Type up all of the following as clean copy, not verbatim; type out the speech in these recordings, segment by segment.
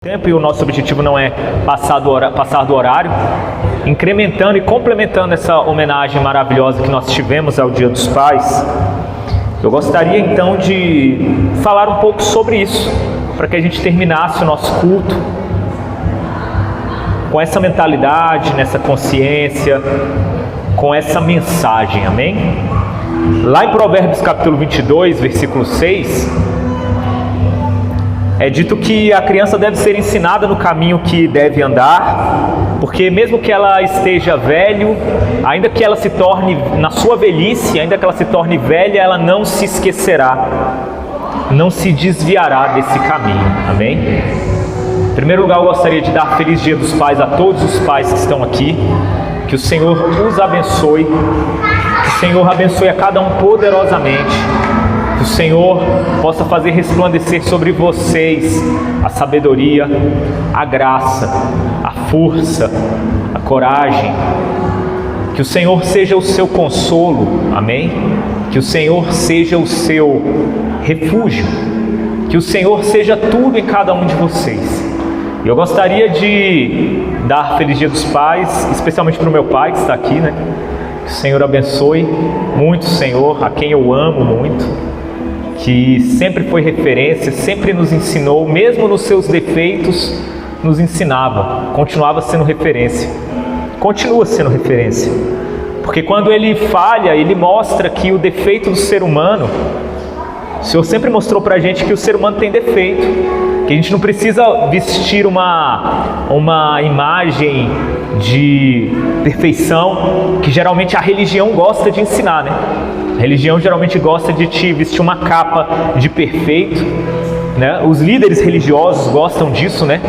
Tempo, e o nosso objetivo não é passar do horário, incrementando e complementando essa homenagem maravilhosa que nós tivemos ao Dia dos Pais. Eu gostaria então de falar um pouco sobre isso, para que a gente terminasse o nosso culto com essa mentalidade, nessa consciência, com essa mensagem, amém? Lá em Provérbios capítulo 22, versículo 6, é dito que a criança deve ser ensinada no caminho que deve andar, porque mesmo que ela esteja velho, ainda que ela se torne, na sua velhice, ainda que ela se torne velha, ela não se esquecerá, não se desviará desse caminho, amém? Em primeiro lugar, eu gostaria de dar feliz Dia dos Pais a todos os pais que estão aqui, que o Senhor os abençoe, que o Senhor abençoe a cada um poderosamente, que o Senhor possa fazer resplandecer sobre vocês a sabedoria, a graça, a força, a coragem. Que o Senhor seja o seu consolo, amém? Que o Senhor seja o seu refúgio. Que o Senhor seja tudo em cada um de vocês. E eu gostaria de dar Feliz Dia dos Pais, especialmente para o meu pai que está aqui, né? Que o Senhor abençoe muito, Senhor, a quem eu amo muito, que sempre foi referência, sempre nos ensinou, mesmo nos seus defeitos, nos ensinava, continuava sendo referência, continua sendo referência, porque quando ele falha, ele mostra que o defeito do ser humano, o Senhor sempre mostrou pra gente que o ser humano tem defeito, que a gente não precisa vestir uma imagem de perfeição, que geralmente a religião gosta de ensinar, né? A religião geralmente gosta de te vestir uma capa de perfeito, né? Os líderes religiosos gostam disso, né?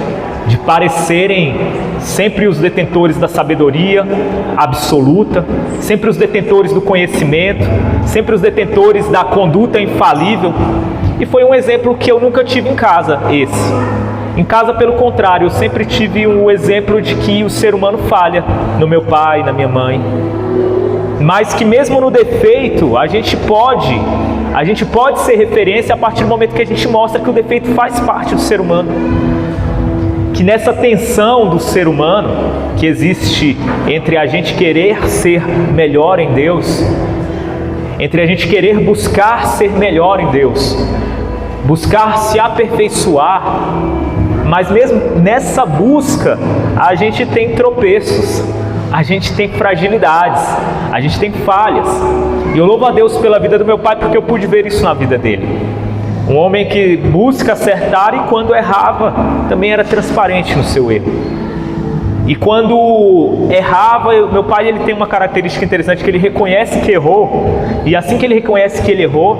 De parecerem sempre os detentores da sabedoria absoluta, sempre os detentores do conhecimento, sempre os detentores da conduta infalível. E foi um exemplo que eu nunca tive em casa, esse. Em casa, pelo contrário, eu sempre tive o exemplo de que o ser humano falha, no meu pai, na minha mãe. Mas que mesmo no defeito, a gente pode ser referência a partir do momento que a gente mostra que o defeito faz parte do ser humano. Que nessa tensão do ser humano, que existe entre a gente querer ser melhor em Deus, entre a gente querer buscar ser melhor em Deus, buscar se aperfeiçoar, mas mesmo nessa busca, a gente tem tropeços, a gente tem fragilidades, a gente tem falhas. E eu louvo a Deus pela vida do meu pai, porque eu pude ver isso na vida dele. Um homem que busca acertar e quando errava, também era transparente no seu erro. E quando errava, meu pai ele tem uma característica interessante, que ele reconhece que errou, e assim que ele reconhece que ele errou,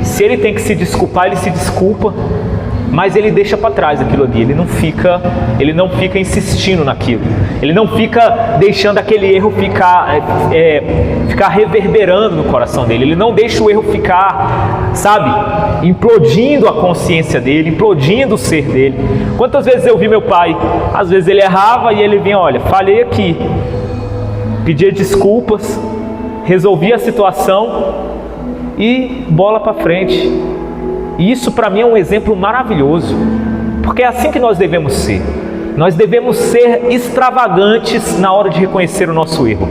se ele tem que se desculpar, ele se desculpa, mas ele deixa para trás aquilo ali, ele não fica insistindo naquilo, ele não fica deixando aquele erro ficar reverberando no coração dele, ele não deixa o erro ficar, sabe, implodindo a consciência dele, implodindo o ser dele. Quantas vezes eu vi meu pai, às vezes ele errava e ele vinha, olha, falhei aqui, pedia desculpas, resolvia a situação e bola para frente. E isso para mim é um exemplo maravilhoso, porque é assim que nós devemos ser. Nós devemos ser extravagantes na hora de reconhecer o nosso erro.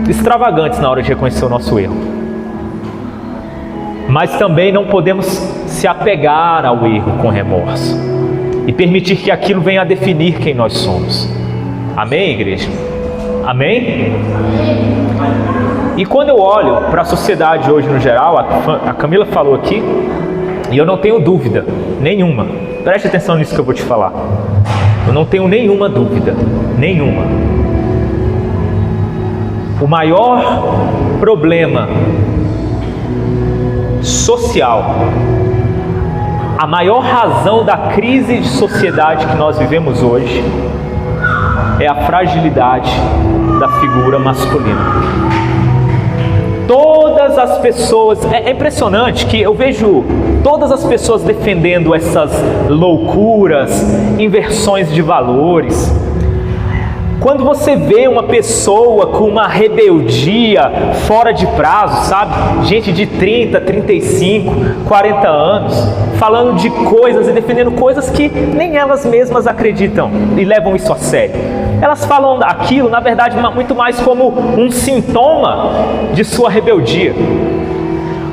Extravagantes na hora de reconhecer o nosso erro. Mas também não podemos se apegar ao erro com remorso e permitir que aquilo venha a definir quem nós somos. Amém, igreja? Amém? E quando eu olho para a sociedade hoje no geral, a Camila falou aqui, e eu não tenho dúvida nenhuma, preste atenção nisso que eu vou te falar, eu não tenho nenhuma dúvida, nenhuma. O maior problema social, a maior razão da crise de sociedade que nós vivemos hoje é a fragilidade da figura masculina. Todas as pessoas, é impressionante que eu vejo todas as pessoas defendendo essas loucuras, inversões de valores, Quando você vê uma pessoa com uma rebeldia fora de prazo, sabe? Gente de 30, 35, 40 anos, falando de coisas e defendendo coisas que nem elas mesmas acreditam e levam isso a sério. Elas falam aquilo, na verdade, muito mais como um sintoma de sua rebeldia.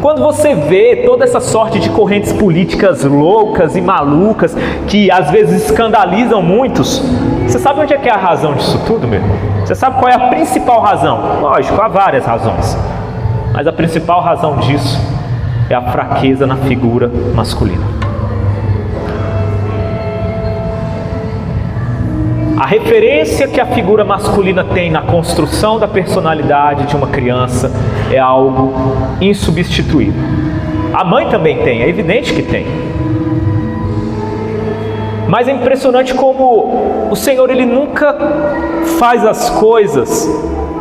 Quando você vê toda essa sorte de correntes políticas loucas e malucas, que às vezes escandalizam muitos, você sabe onde é que é a razão disso tudo, meu irmão? Você sabe qual é a principal razão? Lógico, há várias razões, mas a principal razão disso é a fraqueza na figura masculina. A referência que a figura masculina tem na construção da personalidade de uma criança é algo insubstituível. A mãe também tem, é evidente que tem. Mas é impressionante como o Senhor, Ele nunca faz as coisas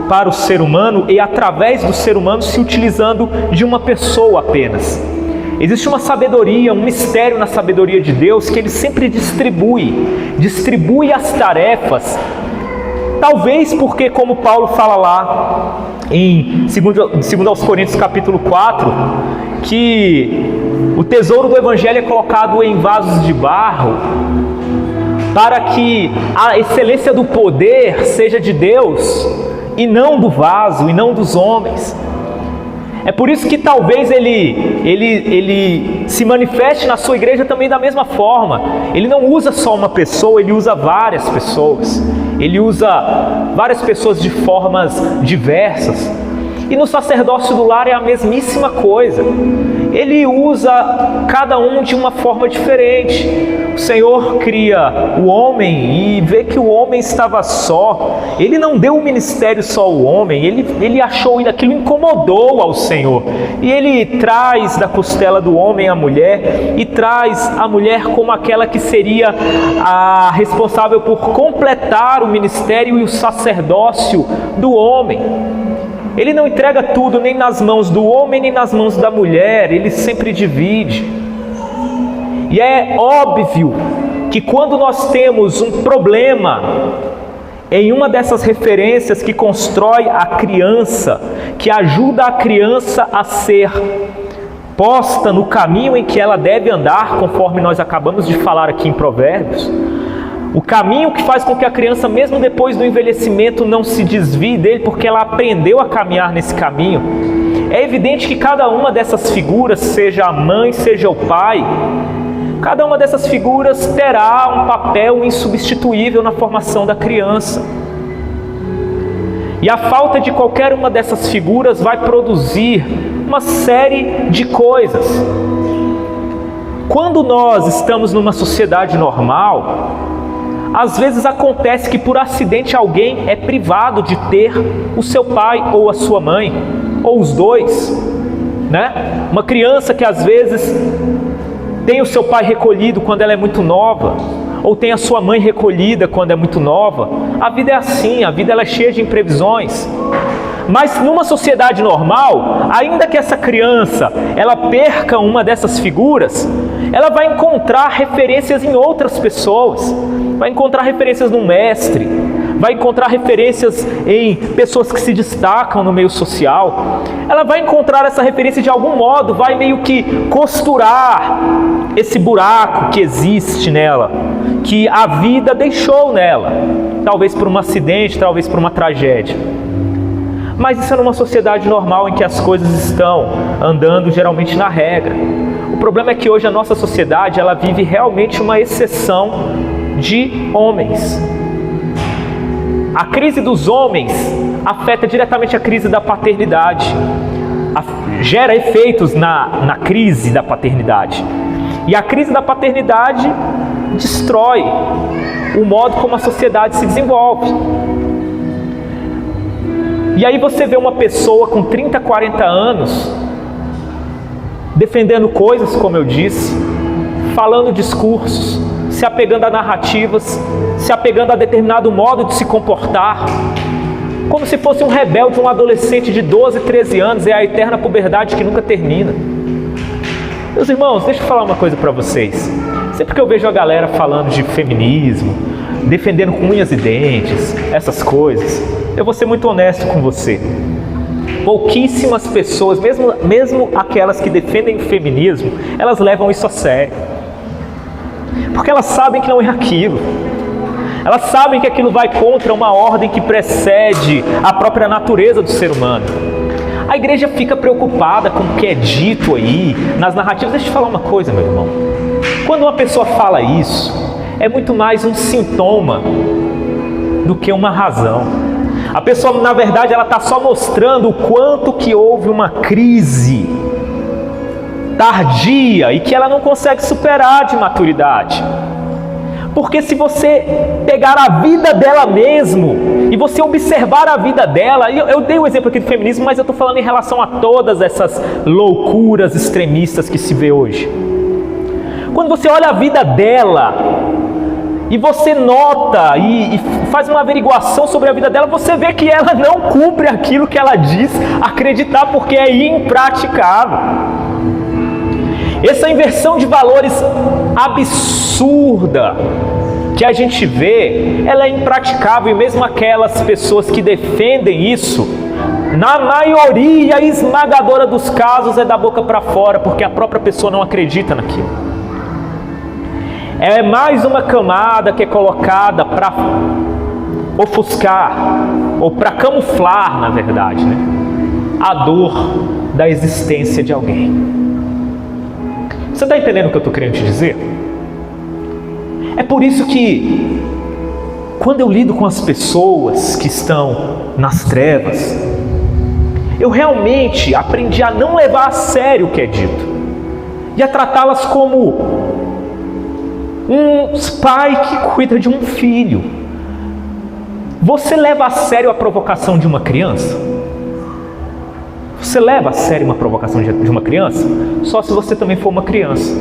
para o ser humano e através do ser humano se utilizando de uma pessoa apenas. Existe uma sabedoria, um mistério na sabedoria de Deus que Ele sempre distribui as tarefas. Talvez porque, como Paulo fala lá em 2 aos Coríntios capítulo 4, que o tesouro do Evangelho é colocado em vasos de barro, para que a excelência do poder seja de Deus, e não do vaso, e não dos homens. É por isso que talvez ele se manifeste na sua igreja também da mesma forma. Ele não usa só uma pessoa, ele usa várias pessoas. Ele usa várias pessoas de formas diversas. E no sacerdócio do lar é a mesmíssima coisa. Ele usa cada um de uma forma diferente. O Senhor cria o homem e vê que o homem estava só. Ele não deu o ministério só ao homem, ele achou que aquilo incomodou ao Senhor. E Ele traz da costela do homem a mulher e traz a mulher como aquela que seria a responsável por completar o ministério e o sacerdócio do homem. Ele não entrega tudo nem nas mãos do homem nem nas mãos da mulher, Ele sempre divide. E é óbvio que quando nós temos um problema em uma dessas referências que constrói a criança, que ajuda a criança a ser posta no caminho em que ela deve andar, conforme nós acabamos de falar aqui em Provérbios, o caminho que faz com que a criança, mesmo depois do envelhecimento, não se desvie dele, porque ela aprendeu a caminhar nesse caminho. É evidente que cada uma dessas figuras, seja a mãe, seja o pai, cada uma dessas figuras terá um papel insubstituível na formação da criança. E a falta de qualquer uma dessas figuras vai produzir uma série de coisas. Quando nós estamos numa sociedade normal, às vezes acontece que por acidente alguém é privado de ter o seu pai ou a sua mãe, ou os dois, né? Uma criança que às vezes tem o seu pai recolhido quando ela é muito nova, ou tem a sua mãe recolhida quando é muito nova. A vida é assim, a vida ela é cheia de imprevisões. Mas numa sociedade normal, ainda que essa criança ela perca uma dessas figuras, ela vai encontrar referências em outras pessoas, vai encontrar referências no mestre, vai encontrar referências em pessoas que se destacam no meio social. Ela vai encontrar essa referência de algum modo, vai meio que costurar esse buraco que existe nela, que a vida deixou nela, talvez por um acidente, talvez por uma tragédia. Mas isso é numa sociedade normal em que as coisas estão andando geralmente na regra. O problema é que hoje a nossa sociedade ela vive realmente uma exceção de homens. A crise dos homens afeta diretamente a crise da paternidade, gera efeitos na crise da paternidade. E a crise da paternidade destrói o modo como a sociedade se desenvolve. E aí você vê uma pessoa com 30, 40 anos defendendo coisas, como eu disse, falando discursos, se apegando a narrativas, se apegando a determinado modo de se comportar, como se fosse um rebelde, um adolescente de 12, 13 anos, é a eterna puberdade que nunca termina. Meus irmãos, deixa eu falar uma coisa para vocês. Sempre que eu vejo a galera falando de feminismo, defendendo com unhas e dentes, essas coisas. Eu vou ser muito honesto com você. Pouquíssimas pessoas, mesmo aquelas que defendem o feminismo, elas levam isso a sério. Porque elas sabem que não é aquilo. Elas sabem que aquilo vai contra uma ordem que precede a própria natureza do ser humano. A igreja fica preocupada com o que é dito aí nas narrativas. Deixa eu te falar uma coisa, meu irmão. Quando uma pessoa fala isso, é muito mais um sintoma do que uma razão. A pessoa, na verdade, ela está só mostrando o quanto que houve uma crise tardia e que ela não consegue superar de maturidade. Porque se você pegar a vida dela mesmo e você observar a vida dela, eu dei o exemplo aqui do feminismo, mas eu estou falando em relação a todas essas loucuras extremistas que se vê hoje. Quando você olha a vida dela e você nota e faz uma averiguação sobre a vida dela, você vê que ela não cumpre aquilo que ela diz acreditar, porque é impraticável. Essa inversão de valores absurda que a gente vê, ela é impraticável, e mesmo aquelas pessoas que defendem isso, na maioria esmagadora dos casos é da boca para fora, porque a própria pessoa não acredita naquilo. É mais uma camada que é colocada para ofuscar, ou para camuflar, na verdade, né, a dor da existência de alguém. Você está entendendo o que eu estou querendo te dizer? É por isso que, quando eu lido com as pessoas que estão nas trevas, eu realmente aprendi a não levar a sério o que é dito e a tratá-las como um pai que cuida de um filho. Você leva a sério a provocação de uma criança? Você leva a sério uma provocação de uma criança? Só se você também for uma criança.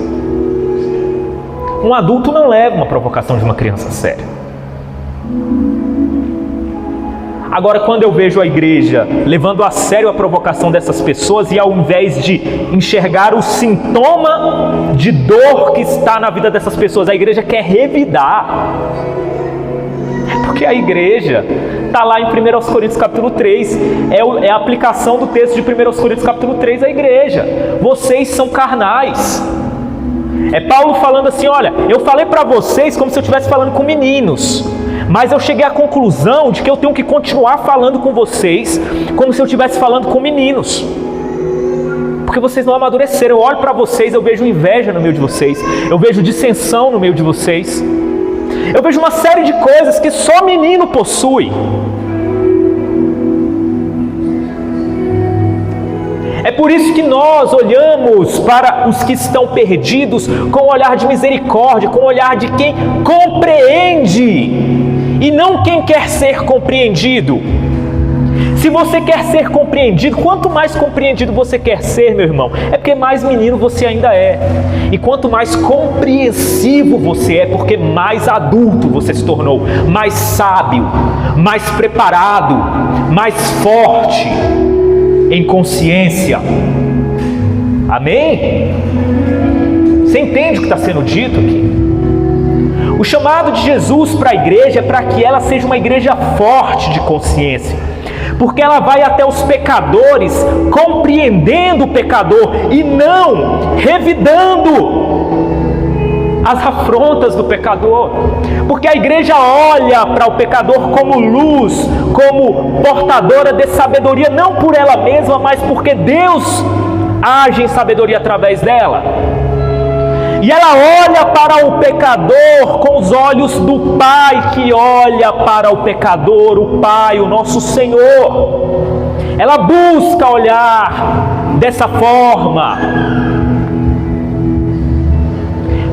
Um adulto não leva uma provocação de uma criança a sério. Agora, quando eu vejo a igreja levando a sério a provocação dessas pessoas, e ao invés de enxergar o sintoma de dor que está na vida dessas pessoas, a igreja quer revidar. Porque a igreja está lá em 1 Coríntios capítulo 3, é a aplicação do texto de 1 Coríntios capítulo 3 à igreja. Vocês são carnais. É Paulo falando assim: olha, eu falei para vocês como se eu estivesse falando com meninos, mas eu cheguei à conclusão de que eu tenho que continuar falando com vocês como se eu estivesse falando com meninos, porque vocês não amadureceram. Eu olho para vocês, eu vejo inveja no meio de vocês, eu vejo dissensão no meio de vocês, eu vejo uma série de coisas que só menino possui. É por isso que nós olhamos para os que estão perdidos com um olhar de misericórdia, com um olhar de quem compreende e não quem quer ser compreendido. Se você quer ser compreendido, quanto mais compreendido você quer ser, meu irmão, é porque mais menino você ainda é. E quanto mais compreensivo você é, porque mais adulto você se tornou, mais sábio, mais preparado, mais forte em consciência. Amém? Você entende o que está sendo dito aqui? O chamado de Jesus para a igreja é para que ela seja uma igreja forte de consciência, porque ela vai até os pecadores compreendendo o pecador e não revidando as afrontas do pecador. Porque a igreja olha para o pecador como luz, como portadora de sabedoria, não por ela mesma, mas porque Deus age em sabedoria através dela. E ela olha para o pecador com os olhos do Pai que olha para o pecador, o Pai, o nosso Senhor. Ela busca olhar dessa forma,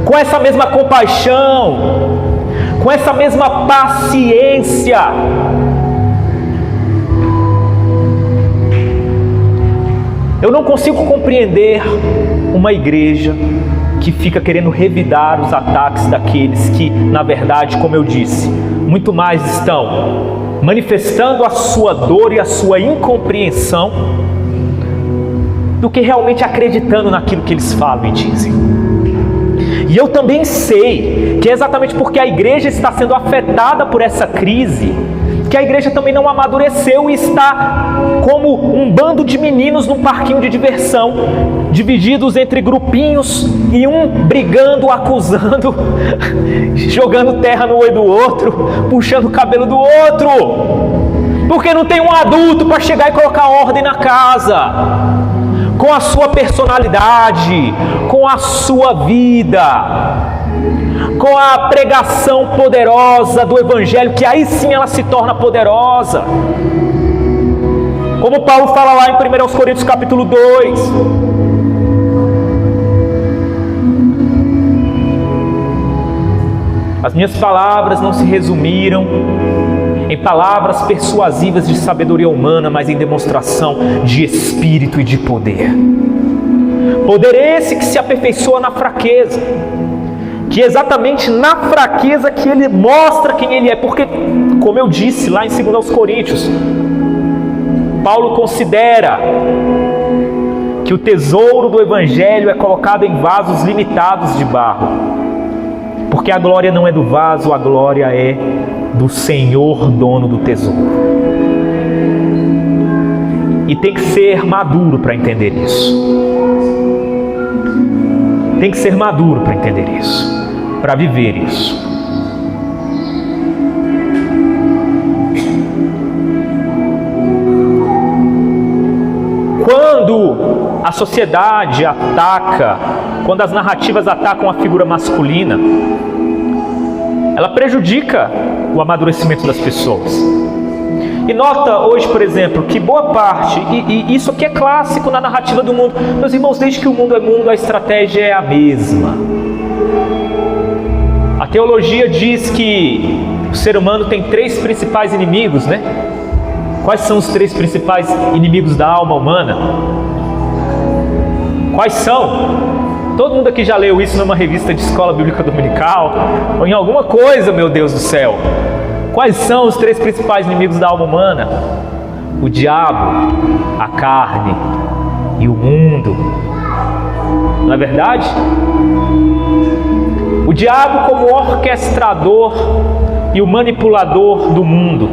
com essa mesma compaixão, com essa mesma paciência. Eu não consigo compreender uma igreja que fica querendo revidar os ataques daqueles que, na verdade, como eu disse, muito mais estão manifestando a sua dor e a sua incompreensão do que realmente acreditando naquilo que eles falam e dizem. E eu também sei que é exatamente porque a igreja está sendo afetada por essa crise, que a igreja também não amadureceu e está como um bando de meninos num parquinho de diversão, divididos entre grupinhos, e um brigando, acusando, jogando terra no olho do outro, puxando o cabelo do outro, porque não tem um adulto para chegar e colocar ordem na casa, com a sua personalidade, com a sua vida, com a pregação poderosa do Evangelho, que aí sim ela se torna poderosa. Como Paulo fala lá em 1 Coríntios capítulo 2. As minhas palavras não se resumiram em palavras persuasivas de sabedoria humana, mas em demonstração de espírito e de poder. Poder esse que se aperfeiçoa na fraqueza, que é exatamente na fraqueza que ele mostra quem ele é, porque, como eu disse lá em 2 Coríntios, Paulo considera que o tesouro do Evangelho é colocado em vasos limitados de barro, porque a glória não é do vaso, a glória é do Senhor, dono do tesouro. E tem que ser maduro para entender isso. Tem que ser maduro para entender isso, para viver isso. Quando a sociedade ataca, quando as narrativas atacam a figura masculina, ela prejudica o amadurecimento das pessoas. E nota hoje, por exemplo, que boa parte, e isso aqui é clássico na narrativa do mundo, meus irmãos, desde que o mundo é mundo, a estratégia é a mesma. A teologia diz que o ser humano tem 3 principais inimigos, né? Quais são os 3 principais inimigos da alma humana? Quais são? Todo mundo aqui já leu isso numa revista de escola bíblica dominical, ou em alguma coisa, meu Deus do céu. Quais são os 3 principais inimigos da alma humana? O diabo, a carne e o mundo. Não é verdade? O diabo como orquestrador e o manipulador do mundo,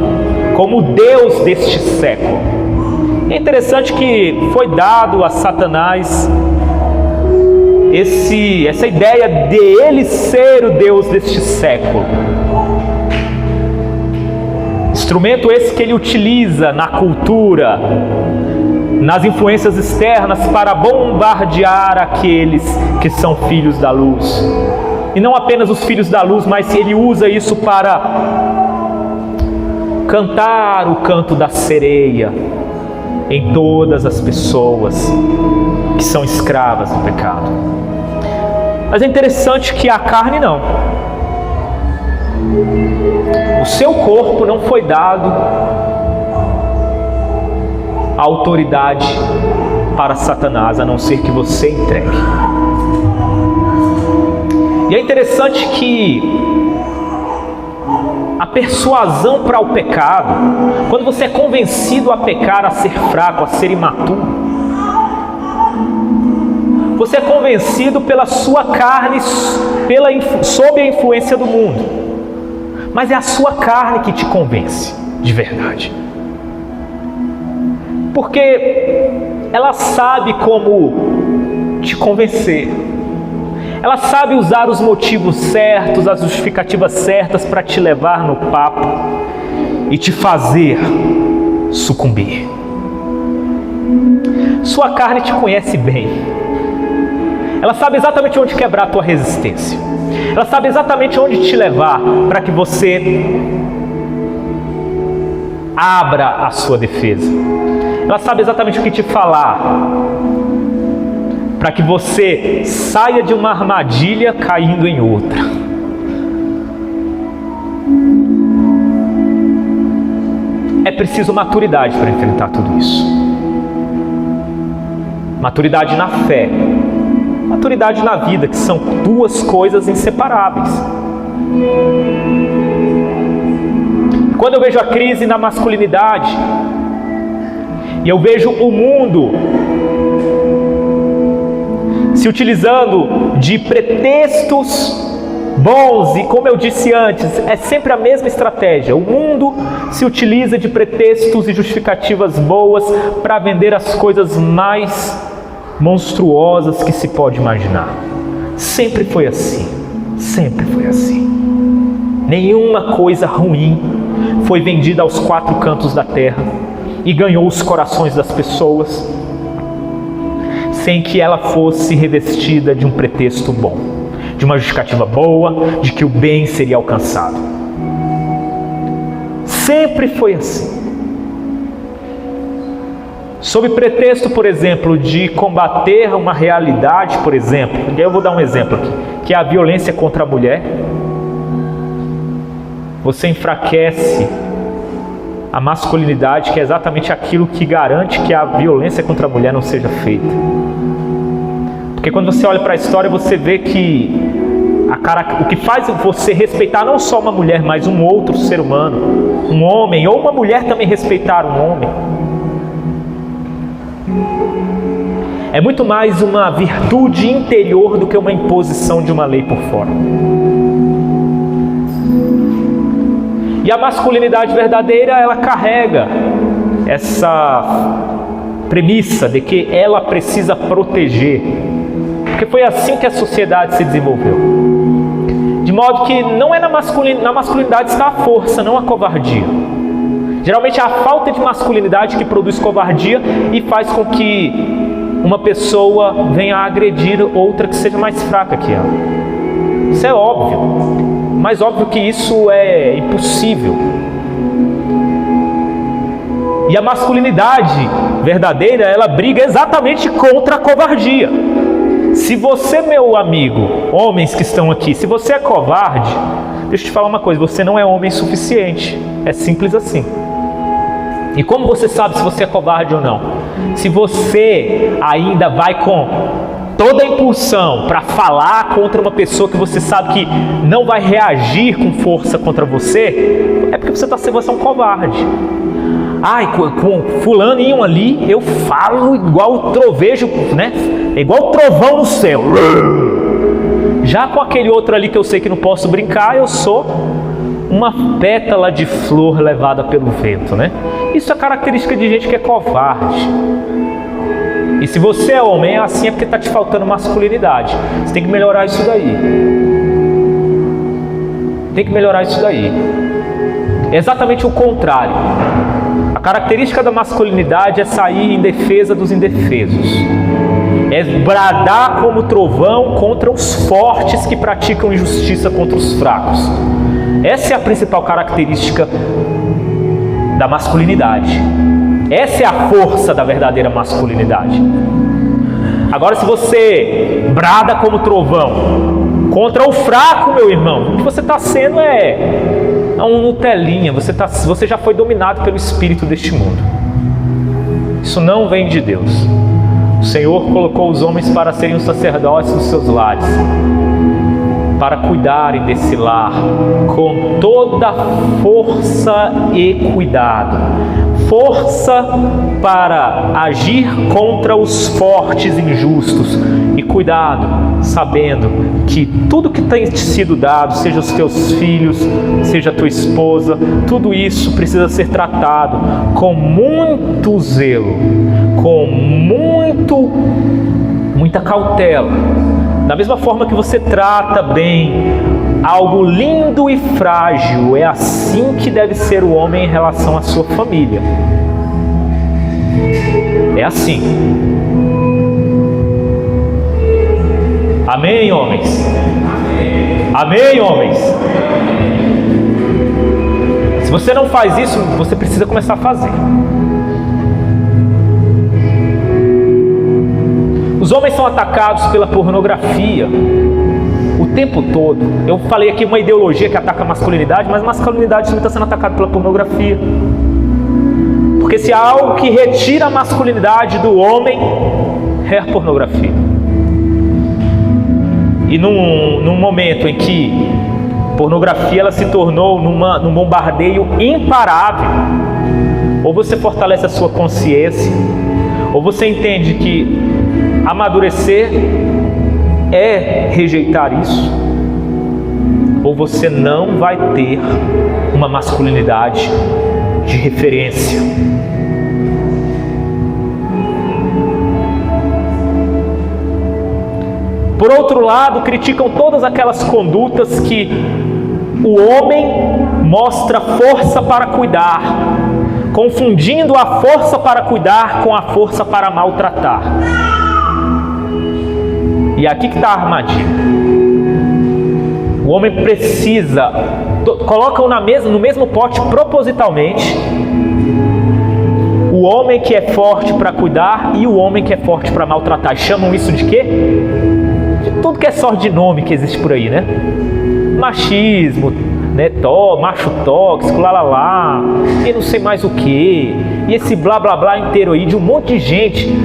como o Deus deste século. É interessante que foi dado a Satanás essa ideia de ele ser o Deus deste século. Instrumento esse que ele utiliza na cultura, nas influências externas, para bombardear aqueles que são filhos da luz. E não apenas os filhos da luz, mas ele usa isso para cantar o canto da sereia em todas as pessoas que são escravas do pecado. Mas é interessante que a carne não. O seu corpo não foi dado a autoridade para Satanás, a não ser que você entregue. E é interessante que a persuasão para o pecado, quando você é convencido a pecar, a ser fraco, a ser imaturo, você é convencido pela sua carne, sob a influência do mundo. Mas é a sua carne que te convence, de verdade. Porque ela sabe como te convencer. Ela sabe usar os motivos certos, as justificativas certas para te levar no papo e te fazer sucumbir. Sua carne te conhece bem. Ela sabe exatamente onde quebrar a tua resistência. Ela sabe exatamente onde te levar para que você abra a sua defesa. Ela sabe exatamente o que te falar para que você saia de uma armadilha caindo em outra. É preciso maturidade para enfrentar tudo isso. Maturidade na fé, maturidade na vida, que são 2 coisas inseparáveis. Quando eu vejo a crise na masculinidade, e eu vejo o mundo se utilizando de pretextos bons, e como eu disse antes, é sempre a mesma estratégia. O mundo se utiliza de pretextos e justificativas boas para vender as coisas mais monstruosas que se pode imaginar. Sempre foi assim, sempre foi assim. Nenhuma coisa ruim foi vendida aos quatro cantos da terra e ganhou os corações das pessoas sem que ela fosse revestida de um pretexto bom, de uma justificativa boa, de que o bem seria alcançado. Sempre foi assim. Sob pretexto, por exemplo, de combater uma realidade, por exemplo, e eu vou dar um exemplo aqui, que é a violência contra a mulher, você enfraquece a masculinidade, que é exatamente aquilo que garante que a violência contra a mulher não seja feita. Porque quando você olha para a história, você vê que o que faz você respeitar não só uma mulher, mas um outro ser humano, um homem, ou uma mulher também respeitar um homem, é muito mais uma virtude interior do que uma imposição de uma lei por fora. E a masculinidade verdadeira, ela carrega essa premissa de que ela precisa proteger, porque foi assim que a sociedade se desenvolveu. De modo que não é na masculinidade está a força, não a covardia. Geralmente é a falta de masculinidade que produz covardia e faz com que uma pessoa venha a agredir outra que seja mais fraca que ela. Isso é óbvio, mais óbvio que isso é impossível. E a masculinidade verdadeira, ela briga exatamente contra a covardia. Se você, meu amigo, homens que estão aqui, se você é covarde, deixa eu te falar uma coisa, você não é homem suficiente. É simples assim. E como você sabe se você é covarde ou não? Se você ainda vai com toda a impulsão para falar contra uma pessoa que você sabe que não vai reagir com força contra você, é porque você é um covarde. Ai, com fulaninho ali, eu falo igual o trovejo, né? Igual o trovão no céu. Já com aquele outro ali que eu sei que não posso brincar, eu sou uma pétala de flor levada pelo vento, né? Isso é característica de gente que é covarde. E se você é homem, é assim, é porque está te faltando masculinidade. Você tem que melhorar isso daí. Tem que melhorar isso daí. É exatamente o contrário. A característica da masculinidade é sair em defesa dos indefesos. É bradar como trovão contra os fortes que praticam injustiça contra os fracos. Essa é a principal característica da masculinidade. Essa é a força da verdadeira masculinidade. Agora, se você brada como trovão contra o fraco, meu irmão, o que você está sendo é um Nutelinha. Você já foi dominado pelo espírito deste mundo. Isso não vem de Deus. O Senhor colocou os homens para serem os sacerdotes dos seus lares, para cuidarem desse lar com toda força e cuidado. Força para agir contra os fortes injustos e cuidado, sabendo que tudo que tem sido dado, seja os teus filhos, seja a tua esposa, tudo isso precisa ser tratado com muito zelo, com muita cautela. Da mesma forma que você trata bem algo lindo e frágil, é assim que deve ser o homem em relação à sua família. É assim. Amém, homens? Amém, homens? Se você não faz isso, você precisa começar a fazer. Os homens são atacados pela pornografia o tempo todo. Eu falei aqui uma ideologia que ataca a masculinidade, mas a masculinidade também está sendo atacada pela pornografia. Porque se há algo que retira a masculinidade do homem, é a pornografia. E num momento em que pornografia ela se tornou num bombardeio imparável, ou você fortalece a sua consciência, ou você entende que amadurecer é rejeitar isso, ou você não vai ter uma masculinidade de referência. Por outro lado, criticam todas aquelas condutas que o homem mostra força para cuidar, confundindo a força para cuidar com a força para maltratar. E aqui que está a armadilha. O homem precisa, colocam no mesmo pote propositalmente, o homem que é forte para cuidar e o homem que é forte para maltratar. E chamam isso de quê? De tudo que é sorte de nome que existe por aí, né? Machismo, né? Macho tóxico, lá, e não sei mais o que, e esse blá blá blá inteiro aí de um monte de gente.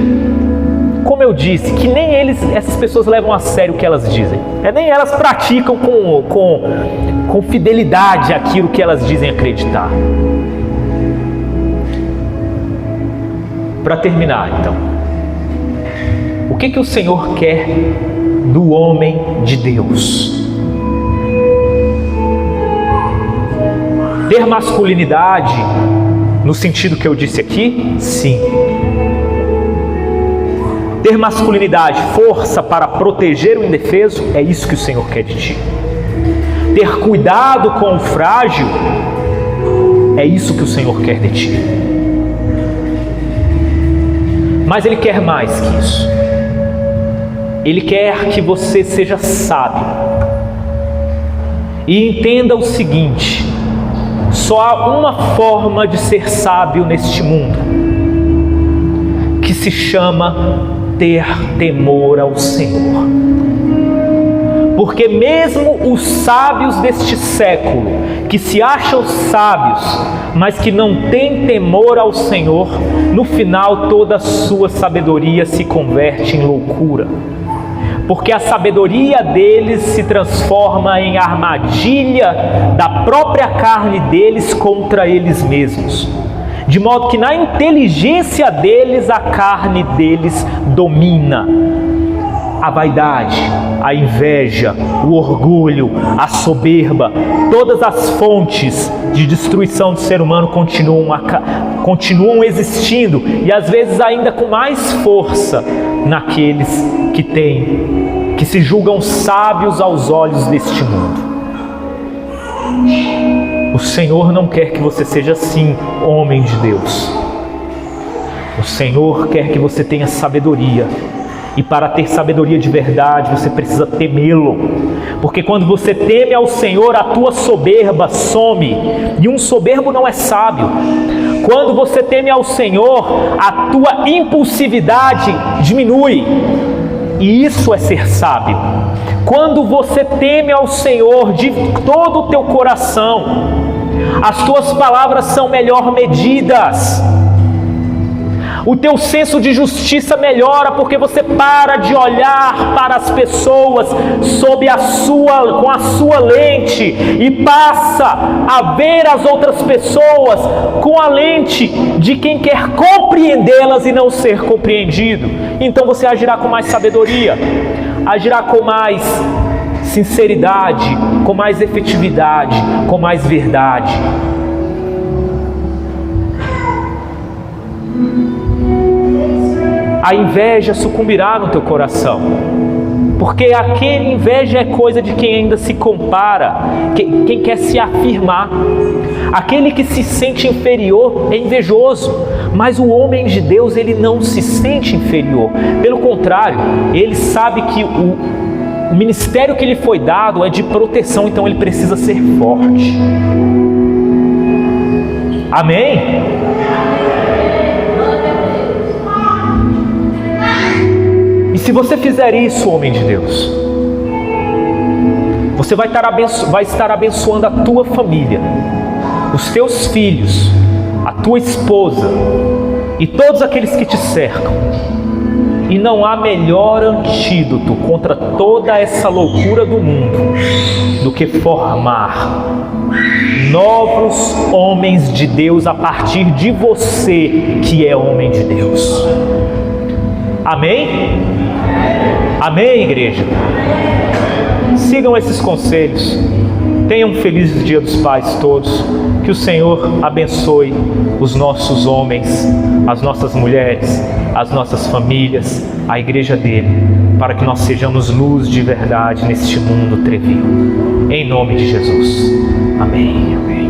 Como eu disse, que nem essas pessoas levam a sério o que elas dizem. Nem elas praticam com fidelidade aquilo que elas dizem acreditar. Para terminar, então, o que o Senhor quer do homem de Deus? Ter masculinidade, no sentido que eu disse aqui? Sim. Ter masculinidade, força para proteger o indefeso, é isso que o Senhor quer de ti. Ter cuidado com o frágil, é isso que o Senhor quer de ti. Mas Ele quer mais que isso. Ele quer que você seja sábio. E entenda o seguinte: só há uma forma de ser sábio neste mundo, que se chama ter temor ao Senhor. Porque mesmo os sábios deste século, que se acham sábios, mas que não têm temor ao Senhor, no final toda a sua sabedoria se converte em loucura. Porque a sabedoria deles se transforma em armadilha da própria carne deles contra eles mesmos. De modo que na inteligência deles, a carne deles domina. A vaidade, a inveja, o orgulho, a soberba, todas as fontes de destruição do ser humano continuam existindo, e às vezes ainda com mais força naqueles que se julgam sábios aos olhos deste mundo. O Senhor não quer que você seja assim, homem de Deus. O Senhor quer que você tenha sabedoria. E para ter sabedoria de verdade, você precisa temê-lo. Porque quando você teme ao Senhor, a tua soberba some. E um soberbo não é sábio. Quando você teme ao Senhor, a tua impulsividade diminui. E isso é ser sábio. Quando você teme ao Senhor de todo o teu coração, as tuas palavras são melhor medidas. O teu senso de justiça melhora, porque você para de olhar para as pessoas com a sua lente e passa a ver as outras pessoas com a lente de quem quer compreendê-las e não ser compreendido. Então você agirá com mais sabedoria, agirá com mais sinceridade, com mais efetividade, com mais verdade. A inveja sucumbirá no teu coração, porque aquele inveja é coisa de quem ainda se compara, quem quer se afirmar. Aquele que se sente inferior é invejoso, mas o homem de Deus, ele não se sente inferior. Pelo contrário, ele sabe que o ministério que lhe foi dado é de proteção, então ele precisa ser forte. Amém? E se você fizer isso, homem de Deus, você vai estar abençoando a tua família, os teus filhos, a tua esposa e todos aqueles que te cercam. E não há melhor antídoto contra toda essa loucura do mundo do que formar novos homens de Deus a partir de você, que é homem de Deus. Amém? Amém, igreja? Sigam esses conselhos. Tenham um feliz Dia dos Pais todos. Que o Senhor abençoe os nossos homens, as nossas mulheres, as nossas famílias, a igreja dele, para que nós sejamos luz de verdade neste mundo trevio. Em nome de Jesus. Amém. Amém.